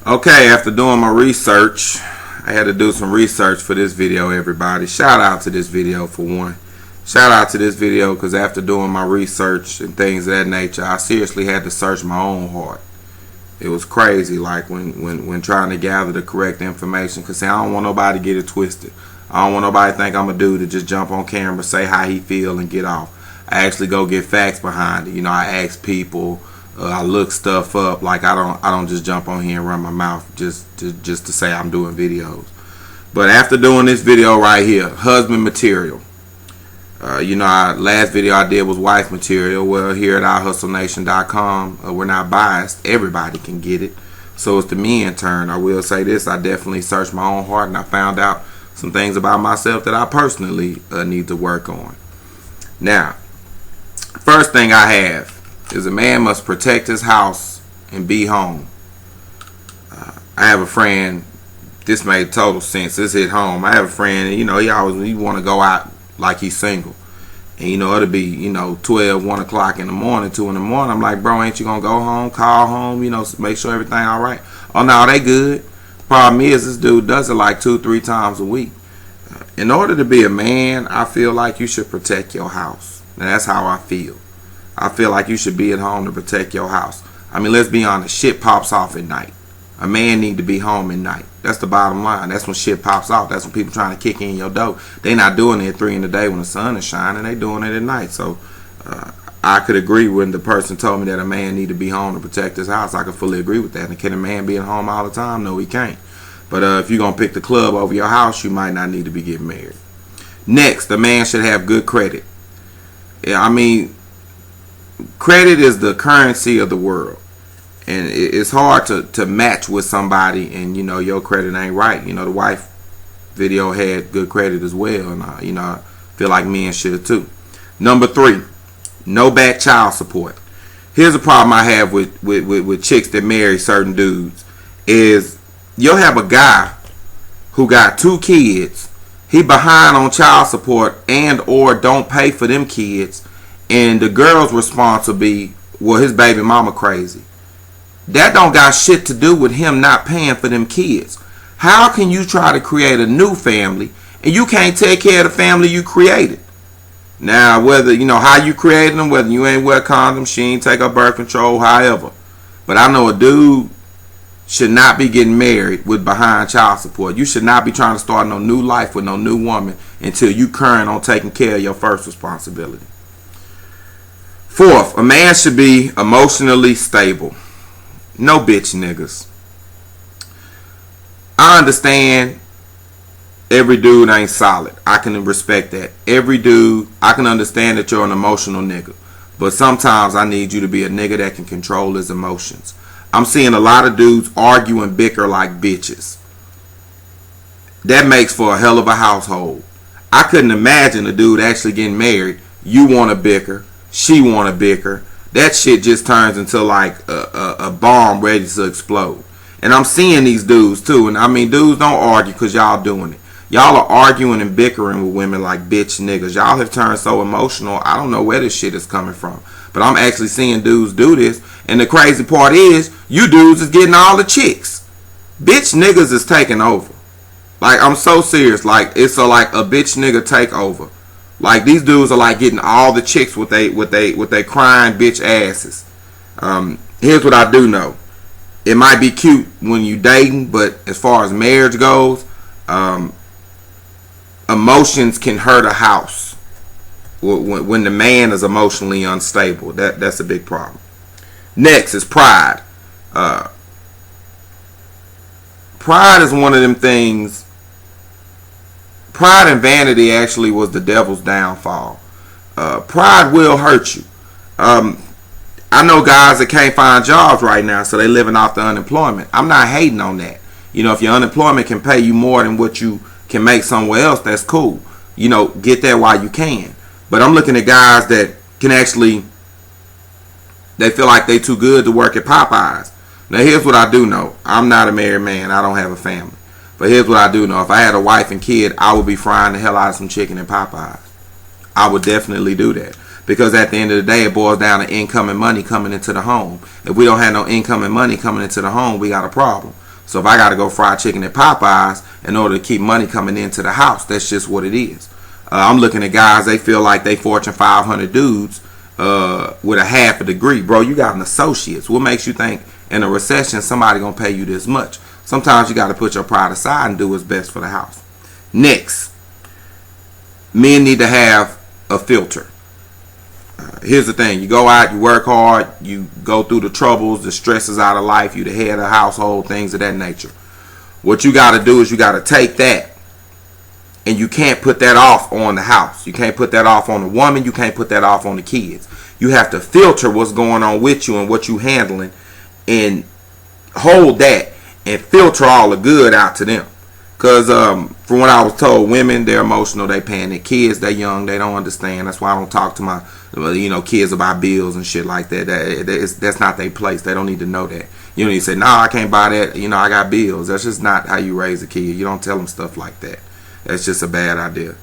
Okay, after doing my research, I had to do some research for this video, everybody. Shout out to this video for one. Shout out to this video because after doing my research and things of that nature, I seriously had to search my own heart. It was crazy, like when trying to gather the correct information, because I don't want nobody to get it twisted. I don't want nobody to think I'm a dude to just jump on camera, say how he feel, and get off. I actually go get facts behind it. You know, I ask people, I look stuff up. Like I don't just jump on here and run my mouth just to say I'm doing videos. But after doing this video right here, husband material. Last video I did was wife material. Well, here at iHustleNation.com, we're not biased. Everybody can get it. So it's the men turn. I will say this: I definitely searched my own heart and I found out some things about myself that I personally need to work on. Now, first thing I have is a man must protect his house and be home. I have a friend. This made total sense. This hit home. I have a friend. He want to go out like he's single. And it'll be 12, 1 o'clock in the morning, 2 in the morning. I'm like, bro, ain't you gonna go home, call home, make sure everything all right? Oh no, they good. Problem is, this dude does it like 2-3 times a week. In order to be a man, I feel like you should protect your house. And that's how I feel. I feel like you should be at home to protect your house. I mean, let's be honest, shit pops off at night. A man need to be home at night. That's the bottom line. That's when shit pops off. That's when people trying to kick in your door. They not doing it at 3 in the day when the sun is shining. They doing it at night. So I could agree when the person told me that a man need to be home to protect his house. I could fully agree with that. And can a man be at home all the time? No, he can't. But if you're going to pick the club over your house, you might not need to be getting married. Next, a man should have good credit. Yeah, I mean, credit is the currency of the world. And it's hard to match with somebody and, your credit ain't right. The wife video had good credit as well. And, I feel like men should too. Number 3, no back child support. Here's a problem I have with chicks that marry certain dudes is you'll have a guy who got 2 kids. He behind on child support and or don't pay for them kids. And the girl's response will be, well, his baby mama crazy. That don't got shit to do with him not paying for them kids. How can you try to create a new family and you can't take care of the family you created? Now, whether, how you created them, whether you ain't wear condoms, she ain't take her birth control, however. But I know a dude should not be getting married with behind child support. You should not be trying to start no new life with no new woman until you current on taking care of your first responsibility. 4th, a man should be emotionally stable. No bitch niggas. I understand every dude ain't solid. I can respect that. Every dude, I can understand that you're an emotional nigga. But sometimes I need you to be a nigga that can control his emotions. I'm seeing a lot of dudes argue and bicker like bitches. That makes for a hell of a household. I couldn't imagine a dude actually getting married. You want to bicker. She want to bicker. That shit just turns into like a bomb ready to explode. And I'm seeing these dudes too. And I mean, dudes don't argue because y'all doing it. Y'all are arguing and bickering with women like bitch niggas. Y'all have turned so emotional. I don't know where this shit is coming from. But I'm actually seeing dudes do this. And the crazy part is, you dudes is getting all the chicks. Bitch niggas is taking over. Like, I'm so serious. Like, it's like a bitch nigga takeover. Like, these dudes are like getting all the chicks with they crying bitch asses. Here's what I do know. It might be cute when you dating, but as far as marriage goes, emotions can hurt a house. When the man is emotionally unstable, that's a big problem. Next is pride. Pride is one of them things. Pride and vanity actually was the devil's downfall. Pride will hurt you. I know guys that can't find jobs right now, so they living off the unemployment. I'm not hating on that. If your unemployment can pay you more than what you can make somewhere else, that's cool. Get that while you can. But I'm looking at guys that can actually, they feel like they too good to work at Popeyes. Now here's what I do know. I'm not a married man. I don't have a family. But here's what I do know. If I had a wife and kid, I would be frying the hell out of some chicken at Popeyes. I would definitely do that. Because at the end of the day, it boils down to income and money coming into the home. If we don't have no income and money coming into the home, we got a problem. So if I got to go fry chicken at Popeyes in order to keep money coming into the house, that's just what it is. I'm looking at guys, they feel like they Fortune 500 dudes with a half a degree. Bro, you got an associate's. What makes you think in a recession somebody going to pay you this much? Sometimes you got to put your pride aside and do what's best for the house. Next, men need to have a filter. Here's the thing. You go out, you work hard, you go through the troubles, the stresses out of life, you the head of the household, things of that nature. What you got to do is you got to take that, and you can't put that off on the house. You can't put that off on the woman. You can't put that off on the kids. You have to filter what's going on with you and what you handling, and hold that and filter all the good out to them. Because from what I was told, women, they're emotional, they panic. Kids, they young, they don't understand. That's why I don't talk to my kids about bills and shit like that. That's not their place. They don't need to know that. You don't need to say, no, I can't buy that. I got bills. That's just not how you raise a kid. You don't tell them stuff like that. That's just a bad idea.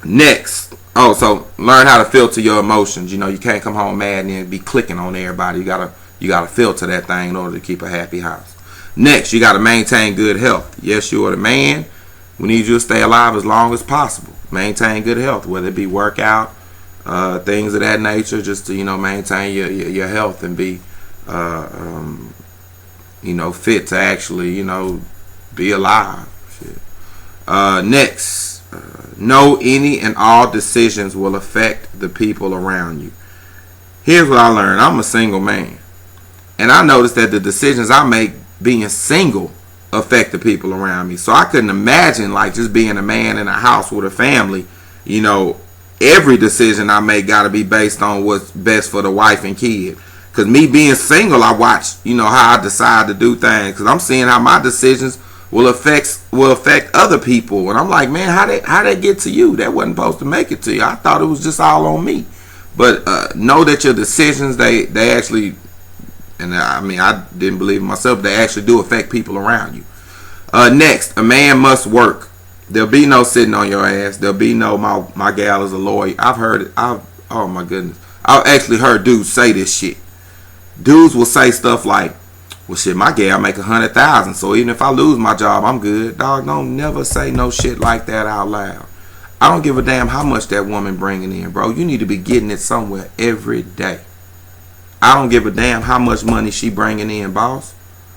Next. So learn how to filter your emotions. You can't come home mad and then be clicking on everybody. You gotta filter that thing in order to keep a happy house. Next, you gotta maintain good health. Yes, you are the man. We need you to stay alive as long as possible. Maintain good health, whether it be workout, things of that nature, just to maintain your health and be fit to actually be alive. Shit. Next, know any and all decisions will affect the people around you. Here's what I learned. I'm a single man, and I noticed that the decisions I make being single affect the people around me. So I couldn't imagine just being a man in a house with a family. Every decision I make got to be based on what's best for the wife and kid. Because me being single, I watch how I decide to do things, because I'm seeing how my decisions will affect other people, and I'm like, man, how that get to you? That wasn't supposed to make it to you. I thought it was just all on me. But know that your decisions, they actually, and I didn't believe in myself, they actually do affect people around you. Next, a man must work. There'll be no sitting on your ass. There'll be no my gal is a lawyer. I've heard it. Oh my goodness, I've actually heard dudes say this shit. Dudes will say stuff like, well, shit, my gal make 100,000, so even if I lose my job, I'm good. Dog, don't never say no shit like that out loud. I don't give a damn how much that woman bringing in, bro. You need to be getting it somewhere every day. I don't give a damn how much money she bringing in, boss.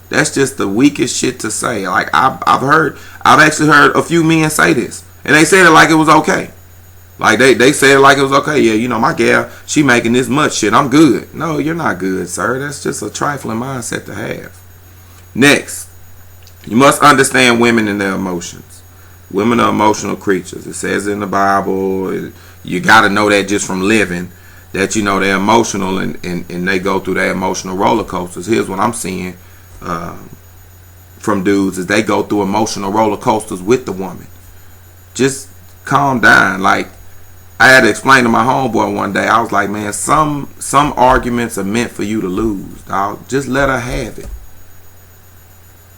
That's just the weakest shit to say. Like, I've actually heard a few men say this, and they said it like it was okay. Like they said it like it was okay. Yeah, my gal, she making this much shit. I'm good. No, you're not good, sir. That's just a trifling mindset to have. Next, you must understand women and their emotions. Women are emotional creatures. It says in the Bible. You got to know that just from living, that they're emotional and they go through their emotional roller coasters. Here's what I'm seeing from dudes is they go through emotional roller coasters with the woman. Just calm down. Like, I had to explain to my homeboy one day. I was like, man, some arguments are meant for you to lose, dog. Just let her have it.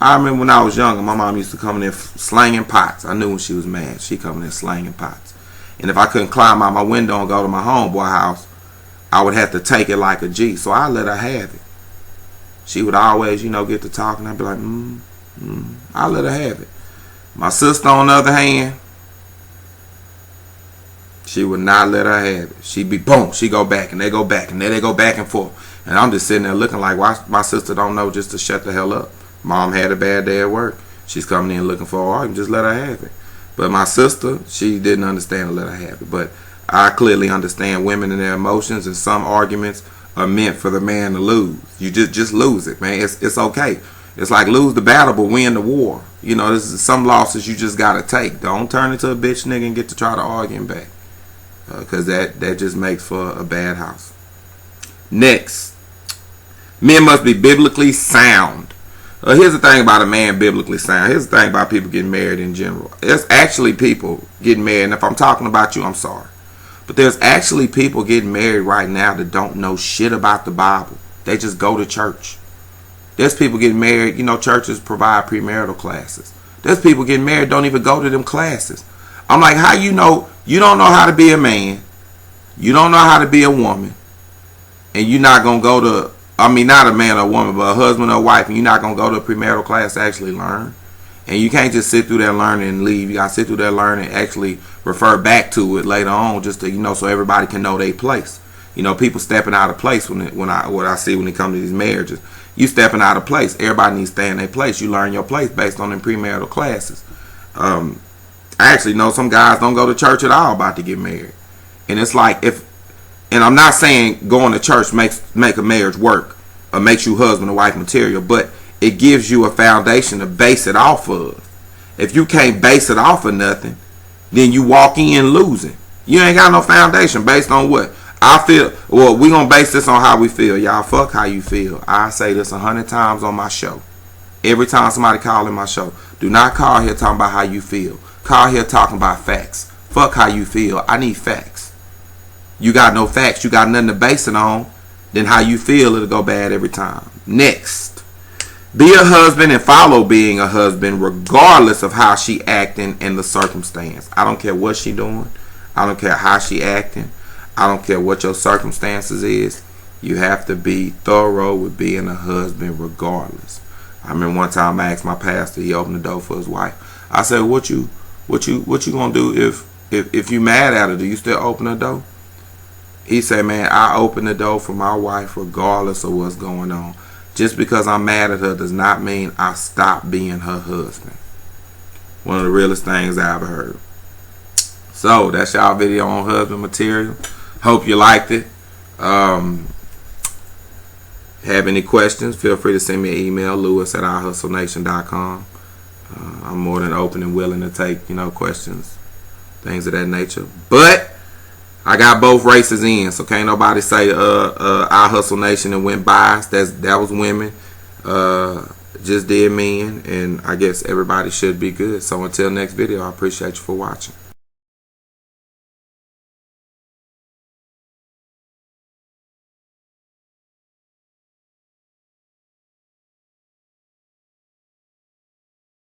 I remember when I was younger, my mom used to come in there slanging pots. I knew when she was mad. She coming in slanging pots. And if I couldn't climb out my window and go to my homeboy house, I would have to take it like a G. So I let her have it. She would always, get to talking. I'd be like, I let her have it. My sister, on the other hand, she would not let her have it. She'd be boom. She go back and they go back and then they go back and forth. And I'm just sitting there looking like, why my sister don't know just to shut the hell up. Mom had a bad day at work. She's coming in looking for an argument. Just let her have it. But my sister, she didn't understand to let her have it. But I clearly understand women and their emotions, and some arguments are meant for the man to lose. You just lose it, man. It's okay. It's like lose the battle but win the war. This is some losses you just gotta take. Don't turn into a bitch nigga and get to try to argue him back. Because that just makes for a bad house. Next, men must be biblically sound. Here's the thing about a man biblically sound. Here's the thing about people getting married in general. There's actually people getting married, and if I'm talking about you, I'm sorry. But there's actually people getting married right now that don't know shit about the Bible. They just go to church. There's people getting married, churches provide premarital classes. There's people getting married don't even go to them classes. I'm like, how you don't know how to be a man, you don't know how to be a woman, and you're not going to go to I mean, not a man or woman, but a husband or wife, and you're not going to go to a premarital class to actually learn. And you can't just sit through that learning and leave. You got to sit through that learning and actually refer back to it later on, just to, so everybody can know their place. People stepping out of place what I see when it comes to these marriages. You stepping out of place. Everybody needs to stay in their place. You learn your place based on them premarital classes. I actually know some guys don't go to church at all about to get married. And it's like, and I'm not saying going to church make a marriage work or makes you husband or wife material, but it gives you a foundation to base it off of. If you can't base it off of nothing, then you walk in losing. You ain't got no foundation based on what? I feel, well, we gonna base this on how we feel. Y'all, fuck how you feel. I say this 100 times on my show. Every time somebody call in my show, do not call here talking about how you feel. Call here talking about facts. Fuck how you feel. I need facts. You got no facts. You got nothing to base it on. Then how you feel, it'll go bad every time. Next. Be a husband and follow being a husband regardless of how she acting and the circumstance. I don't care what she doing. I don't care how she acting. I don't care what your circumstances is. You have to be thorough with being a husband regardless. I remember one time I asked my pastor, he opened the door for his wife. I said, what you gonna do if you mad at her? Do you still open the door? He said, man, I open the door for my wife regardless of what's going on. Just because I'm mad at her does not mean I stop being her husband. One of the realest things I ever heard. So that's y'all video on husband material. Hope you liked it. Have any questions, feel free to send me an email, lewis@ihustlenation.com. I'm more than open and willing to take, questions, things of that nature. But I got both races in, so can't nobody say I Hustle Nation and went biased. That was women. Just did men, and I guess everybody should be good. So until next video, I appreciate you for watching.